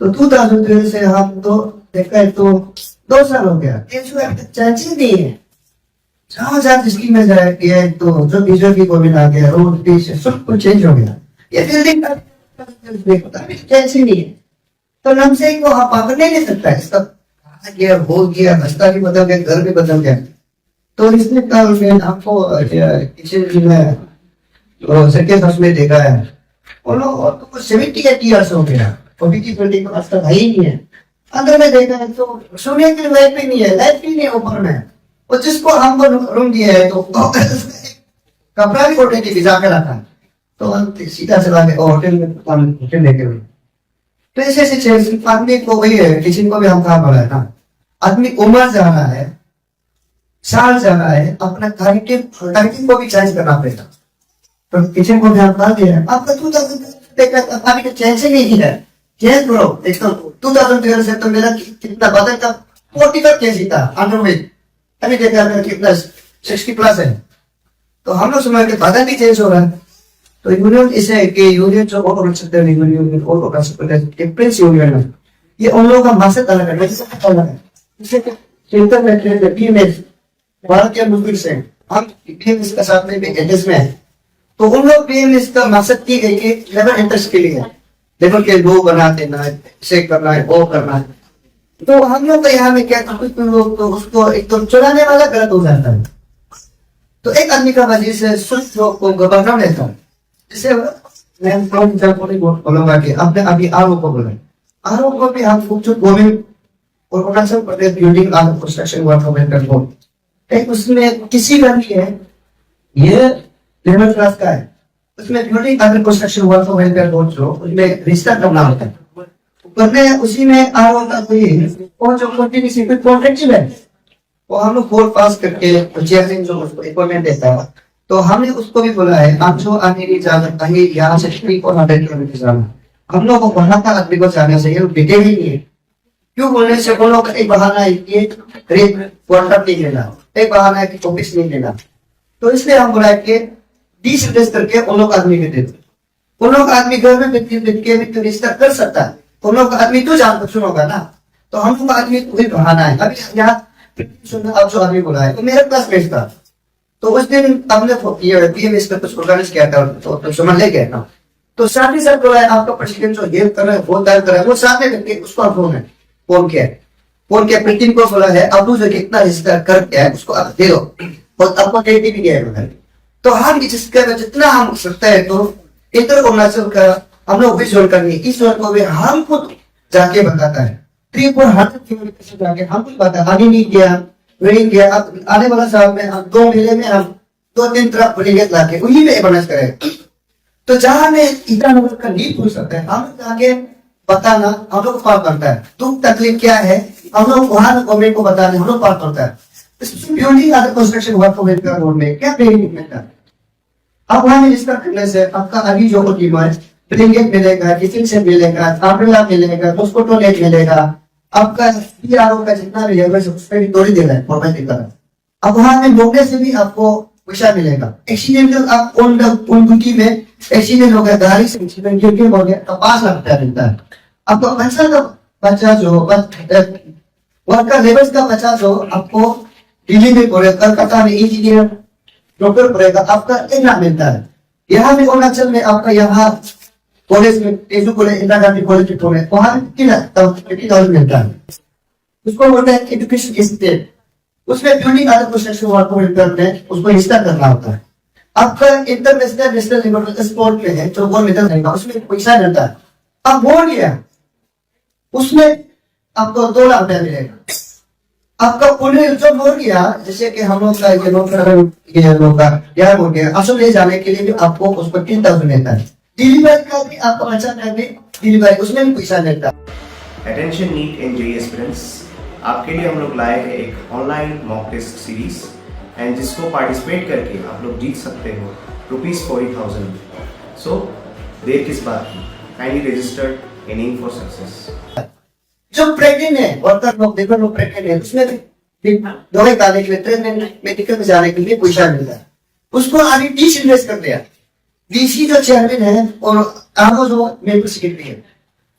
तो 2012 से हम तो देखा है तो 2 साल हो गया, ये जो चांसेस नहीं है। जहाँ जहाँ स्कीम में जाए किया तो जो बीजेपी को मिला गया रोड पीस सब कुछ चेंज हो गया। ये बिल्डिंग चांस ही नहीं है, तो नमसे को आप पकड़ने नहीं सकता है। इसका गया हो गया, रास्ता भी बदल गया, घर भी बदल गया। तो इसने कल में आपको किसी में सेकेंड हाउस में देखा है, और तो 70 ईयर्स हो गया, अभी की बिल्डिंग आज तक है ही नहीं है। अंदर में देखा है तो सोने की लाइट भी नहीं है, लाइट भी नहीं ऊपर में। और जिसको हमको रूम दिया है तो कपड़ा भी होटल की भिजा के रखा है, तो हम सीधा चला गए होटल में, होटल लेके हुए। तो ऐसे ऐसे आदमी को वही है, किसी को भी हम कहा पड़ा है ना, आदमी उम्र जा रहा है, साल जा रहा है, अपना टाइटिंग को भी चेंज करना पड़ेगा। तो किचन को भी हम कहा दिया आपका 2000 अभी तो चेंज ही नहीं है, चेंज करो। एक तो 2012 से तो मेरा कितना बदल का 40 का चेंज था अंडरवेट, अभी देखा मेरा कितना 60+ है। तो हम लोग समझ के बदल भी चेंज हो रहा है। तो यूनियन इसे है कि यूनियन जो और सकते हैं, यूनियन और कर सकते हैं, डिफरेंस यूनियन है। ये उन लोगों का मकसद अलग है, जैसे अलग है। जैसे चिंतन में थे बीएमएस भारतीय मुस्लिम से हम बीएमएस का साथ में भी एडजस्ट में है। तो उन लोग बीएमएस का मकसद की गई कि लेबर इंटरेस्ट के लिए लेबर के लो बना देना है, इसे करना है, वो करना है। तो हम लोग तो यहाँ में क्या कुछ लोग तो उसको एकदम चुराने वाला गलत हो जाता है। तो एक आदमी का वजह से सुस्त लोग को गवर्नर लेता है। जैसे मैं बोलूंगा कि आपने अभी आरओ को बोला, आरओ को भी हम कुछ गवर्नमेंट और Arunachal Pradesh building and construction work board एक उसमें किसी का नहीं है, ये लेबर क्लास का है। उसमें building and construction work welfare board जो उसमें रजिस्टर करना होता है, करने उसी में आरओ का कोई और जो कॉन्ट्रैक्चुअल है वो हम लोग 4 पास करके चेयरमैन जो उसको अपॉइंटमेंट देता है। तो हमने उसको भी बोला है आप जो आने की इजाजत कहीं यहाँ से 300 किलोमीटर जाना, हम लोग को वहां का आदमी को जाने से ये बेटे ही नहीं है। क्यों बोलने से उन लोग का एक बहाना है कि क्वार्टर नहीं लेना, एक बहाना है कि ऑफिस नहीं लेना। तो इसलिए हम बोला कि डिसप्लेस करके उन लोग आदमी के देते, उन लोग आदमी घर में बैठ के भी रिश्ता कर सकता है, उन लोग आदमी तो जान सुनोगा ना। तो हम लोग आदमी वही बहाना है। अभी यहाँ आप जो आदमी बोला है तो मेरा क्लासमेट था, तो उस दिन हमने बीएमएस में कुछ ऑर्गेनाइज किया था, तो समझ ले गया था। तो साथ ही साथ बोला है आपका प्रेसिडेंट जो हेल्प कर रहा है वो तय कर रहा है, वो साथ में करके उसको आप फोन किया प्रीतिन को बोला है अब जो कितना रिश्ता कर क्या है उसको आप दे दो, और आपको दे भी गया है। तो हम जितना हम सकते हैं तो इधर अरुणाचल का हम लोग विजुअल करनी, इस को भी हम खुद जाके बताता है 300 किलोमीटर जाके हम कुछ बताया, आगे नहीं किया नहीं किया। अब आने वाला साल में हम 2 महीने में हम 2-3 ट्रक ब्रिगेड लाके उन्हीं में एबनेस करें। तो जहां में ईटानगर का नीड हो सकता है हम जाके बताना, हम लोग को पार करता है। दुख तकलीफ क्या है हम लोग वहां गवर्नमेंट को बताने हम लोग पार करता है। कंस्ट्रक्शन वर्क रोड में क्या बेनिफिट मिलता है? अब वहां में रजिस्टर करने से आपका अभी जो टीम है ब्रिगेड मिलेगा, किचन से मिलेगा, अम्ब्रेला मिलेगा, मॉस्किटो नेट मिलेगा, आपका पीआरओ का जितना भी है उस पर भी तोड़ी देना है मोबाइल की तरह। अब वहां में लोगों से भी आपको पैसा मिलेगा। एक्सीडेंटल आप उनकी में एक्सीडेंट हो गया, गाड़ी से एक्सीडेंट गिर हो गया तो 5 लाख रुपया मिलता है। आपको पैसा का बचा जो वर्कर लेबर्स का बचा जो आपको दिल्ली में पड़ेगा, कलकत्ता में इंजीनियर डॉक्टर पड़ेगा, आपका 1 लाख मिलता है। यहाँ भी अरुणाचल में आपका यहाँ कॉलेज में तेजू कॉलेज, इंदिरा गांधी कॉलेज में वहां 50,000 मिलता है। उसको बोलते हैं एजुकेशन स्टेट, उसमें बिल्डिंग एंड कंस्ट्रक्शन वर्क में उसको हिस्सा करना होता है। आपका इंटरनेशनल नेशनल लेवल पर स्पोर्ट में है जो गोल्ड मेडल रहेगा उसमें पैसा मिलता है। अब बोल गया उसमें आपको 2 लाख रुपया मिलेगा। आपका पुणे जो बोल गया जैसे कि हम लोग का ये लोग का यार हो गया असम ले जाने के लिए भी आपको उसको 3,000 मिलता है। डिलीवरी का भी आपका बचा डिलीवरी उसमें भी पैसा मिलता है। Attention NEET and JEE aspirants, आपके लिए हम लोग लाए हैं एक online mock test series and जिसको पार्टिसिपेट करके आप लोग जीत सकते हो ₹40,000। सो देर किस बात की, kindly registered and aim for success. जो प्रेग्नेंट है वर्कर लोग देखो लोग प्रेग्नेंट है उसमें भी दवाई डालने के लिए ट्रीटमेंट मेडिकल में जाने के लिए पैसा मिलता है। उसको अभी 20 इन्वेस्ट कर दिया। डीसी जो चेयरमैन है और आरओ जो मेंबर सेक्रेटरी है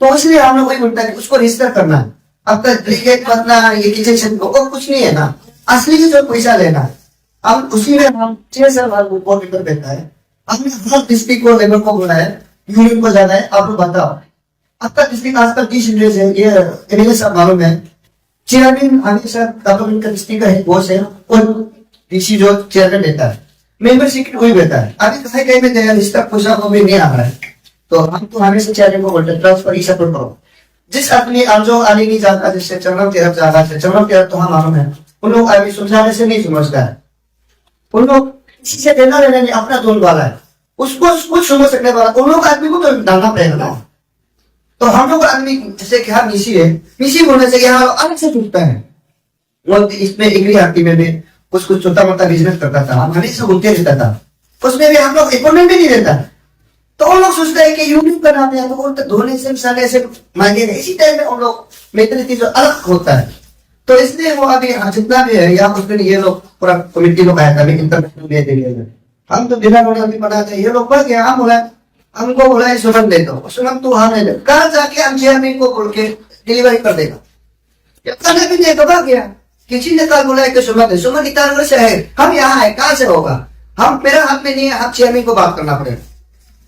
तो इसलिए हम लोग वही बोलता है कि उसको रजिस्टर करना, आपका ब्रिगेड बनना, ये किचन और कुछ नहीं है ना, असली की जो पैसा लेना। अब उसी में हम 6 साल रिपोर्ट पेपर देता है, हमने हर डिस्ट्रिक्ट को लेवल को बोला है, यूनियन को जाना है, आप लोग बताओ आपका डिस्ट्रिक्ट आज तक 20 इंड्रेस है, ये एमएलए साहब मालूम है, चेयरमैन हमेशा गवर्नमेंट का डिस्ट्रिक्ट का हेड बॉस है और डीसी जो चेयरमैन देता है, मेंबर सेक्रेटरी वही देता है। अभी कहीं कहीं में गया लिस्ट तक पूछा वो भी नहीं आ रहा है, तो हम तो हमेशा चेयरमैन को बोलते ट्रांसफर ही सब करो। जिस आदमी जो आने नहीं जाता, जिससे चरणों की तरफ जाता है, चरणों की तरफ तो हम मालूम है, उन लोग अभी समझाने से नहीं समझता है, उन लोग किसी से देना लेना नहीं, अपना धुन वाला है, उसको कुछ समझ सकने वाला उन लोग आदमी को तो डालना पड़ेगा ना। तो हम लोग आदमी जैसे कि हम मिसी है, मिसी बोलने से यहाँ अलग से टूटता है। वो इसमें एग्री आरती में भी कुछ छोटा मोटा बिजनेस करता था, हम हमेशा घूमते रहता था, उसमें भी हम लोग अपॉइंटमेंट भी नहीं देता। तो उन लोग सोचते हैं कि यूनियन का नाम है तो धोने से मिसाने से मांगेंगे, इसी टाइम में उन लोग मेंटेलिटी जो अलग होता है। तो इसलिए वो अभी जितना भी है या उस दिन ये लोग पूरा कमेटी लोग आया था इंटरनेशनल दे देंगे, हम तो बिना भी बनाते, ये लोग बढ़ गया, हम बोला हमको बोला है सुमन दे दो, सुमन तू हाँ नहीं दे, कहा जाके हम चेयरमैन को बोल के डिलीवरी कर देगा, खाना भी नहीं दबा गया। किसी ने कल बोला है कि सुमन दे, सुमन इतना से है, हम यहाँ है, कहाँ से होगा, हम मेरा हाथ में नहीं है, हम चेयरमैन को बात करना पड़ेगा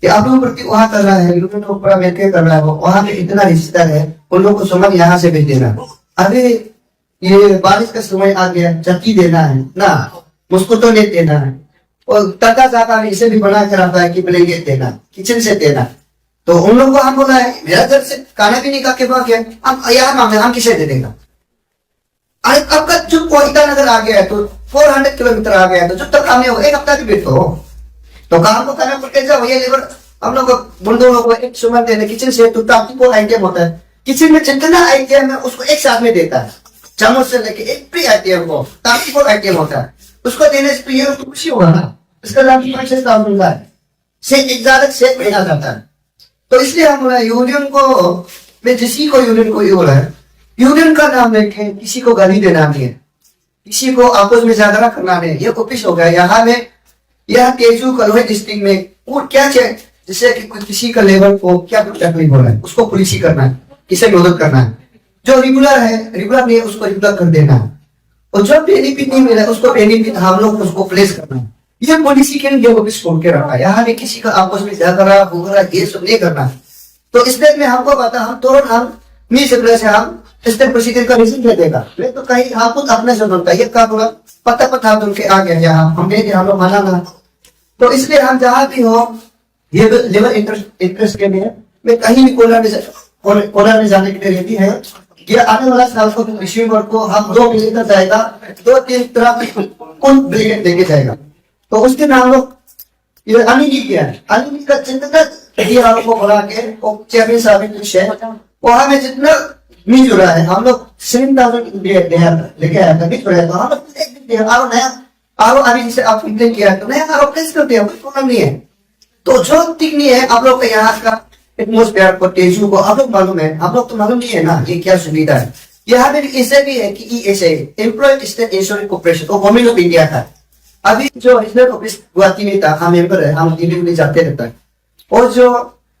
कि आप लोगों प्रति वहां कर रहा है, यूनियन को पूरा मिलकर कर रहा है, वहां पे इतना रिश्ता है, उन लोग को सुमन यहाँ से भेज देना। अभी ये बारिश का समय आ गया, चक्की देना है ना, मुझको तो नहीं देना है, और तका जाता इसे भी बना कर आता है कि ब्लैंकेट देना, किचन से देना। तो उन लोगों को हम बोला है मेरा घर से खाना भी नहीं खा के भाग गया, हम यहाँ मांगे, हम किसे दे देगा। अरे अब का जो ईटानगर आ गया है तो 400 किलोमीटर आ गया है, तो जब तक काम नहीं होगा 1 हफ्ता भी वेट करो, तो काम को करना पड़ते जाओ। ये लेबर हम लोग बुलडो लोग को एक सुमन देने किचन से तो 34 आइटम होता है, किचन में जितना आइटम है उसको एक साथ में देता है, चम्मच से लेके एवरी आइटम को 34 आइटम होता है, उसको देने से ये तो खुशी होगा ना, इसका नाम की काम मिल रहा है, से एक ज्यादा सेट भेजा जाता है। तो इसलिए हम बोला यूनियन को, मैं जिसी को यूनियन को ये बोला है, यूनियन का नाम लेके किसी को गाली देना नहीं है, किसी को आपस में झगड़ा करना नहीं, ये ऑफिस हो गया। यहाँ में यह तेजू कलोहे डिस्ट्रिक्ट में वो क्या चाहिए, जैसे कि किसी का लेबर को क्या तकलीफ हो रहा है उसको पुलिसी करना है, किसे मदद करना है, जो रेगुलर है रेगुलर नहीं है उसको रेगुलर कर देना है, और जो बेनिफिट नहीं मिला उसको बेनिफिट हम लोग उसको प्लेस करना है। ये पॉलिसी के लिए ऑफिस खोल के रखा है, यहाँ में किसी का आपस में झगड़ा बुगड़ा ये सब नहीं करना है। तो इसलिए में हमको पता हम तुरंत हम नहीं सकने से हम स्टेट प्रोसीजर का रिजल्ट दे देगा, नहीं तो कहीं हम खुद अपने से बनता है, ये का बोला पता उनके आ गया यहाँ हमने हम लोग माना ना। तो इसलिए हम जहाँ भी हो ये लेबर इंटरेस्ट के लिए मैं कहीं भी कोला में जाने के लिए रेडी है। ये आने वाला साल को रिसीवर को हम 2 महीने तक जाएगा, 2-3 तरह कुल ब्रिगेड देके जाएगा। तो उसके नाम लोग ये अनिल किया है, अनिल का जितना ये को बोला के चेयरमैन साहब कुछ है वहां में जितना नहीं जुड़ा है, हम लोग 7,000 लेके आया था, नहीं जुड़ा है तो हम लोग एक दिन आरो नया आरो अभी जिसे आप कंप्लेन किया तो नया आरो प्लेस करते हैं, कोई प्रॉब्लम नहीं है। तो जो ठीक नहीं है आप लोग का यहाँ का एटमोस्फेयर को तेजू को आप लोग मालूम है, आप लोग तो मालूम नहीं है ना ये क्या सुविधा है। यहाँ पे इसे भी है कि ESA employ state insurance corporation और गवर्नमेंट ऑफ इंडिया का अभी जो रीजनल ऑफिस गुवाहाटी में था, हम मेंबर है, हम दिल्ली जाते रहता है। और जो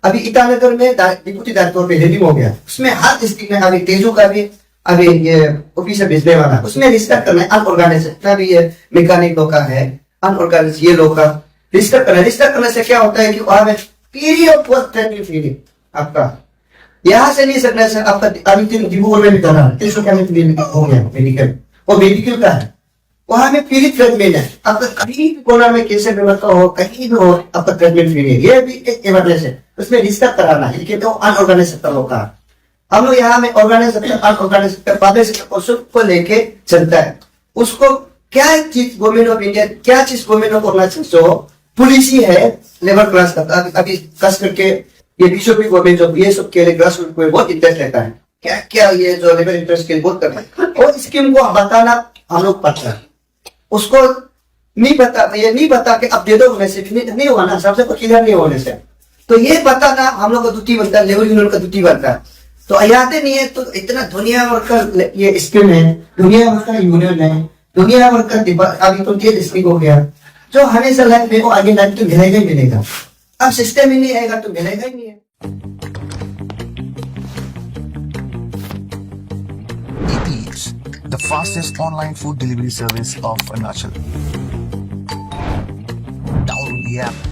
अभी ईटानगर में डिप्टी डायरेक्टर पे हेडिंग हो गया, उसमें हर डिस्ट्रिक्ट में अभी तेजू का भी अभी ये ऑफिसर भेजने वाला, उसमें रजिस्टर करना है अनऑर्गेनाइज, जितना भी ये मैकेनिक लोग का है अनऑर्गेनाइज ये लोग का रजिस्टर करना है। रजिस्टर करने से क्या होता है कि वहां में पीरियड वर्क ट्रेनिंग फीलिंग आपका यहाँ से नहीं सकने से आपका अभी डिब्रूगढ़ में भी करना है 300 हो गया मेडिकल, और मेडिकल का है वहां में फ्री ट्रीटमेंट है। आपका कहीं भी कोना में कैसे बीमार का हो कहीं भी हो आपका ट्रीटमेंट फ्री है, ये भी एक एमरजेंसी है, उसमें रजिस्टर कराना है। लेकिन तो अनऑर्गेनाइज सेक्टर होगा, हम लोग यहाँ में organise sector unorganise sector public sector को लेके चलता है। उसको क्या चीज गवर्नमेंट ऑफ इंडिया क्या चीज गवर्नमेंट ऑफ करना चाहिए, जो पॉलिसी है लेबर क्लास का अभी खास करके ये बीजेपी गवर्नमेंट जो ये सब के लिए ग्रास रूट में बहुत इंटरेस्ट रहता है, क्या क्या ये जो लेबर इंटरेस्ट के लिए बहुत करना है, और स्कीम को बताना हम लोग पढ़ता है। उसको नहीं बता, ये नहीं बता के अब दे दो मैसेज नहीं होगा ना, सबसे क्लियर नहीं होने से, तो ये बताना हम लोग का ड्यूटी बनता है, लेबर यूनियन का ड्यूटी बनता है। तो अयाते नहीं है तो इतना दुनिया भर का ये स्कीम है, दुनिया भर का यूनियन है, दुनिया भर का अभी तो ये डिस्ट्रिक्ट हो गया, जो हमेशा लाइफ में आगे लाइफ तो मिलेगा ही मिलेगा। अब सिस्टम ही नहीं आएगा तो मिलेगा ही नहीं है। the fastest online food delivery service of Arunachal. Download the app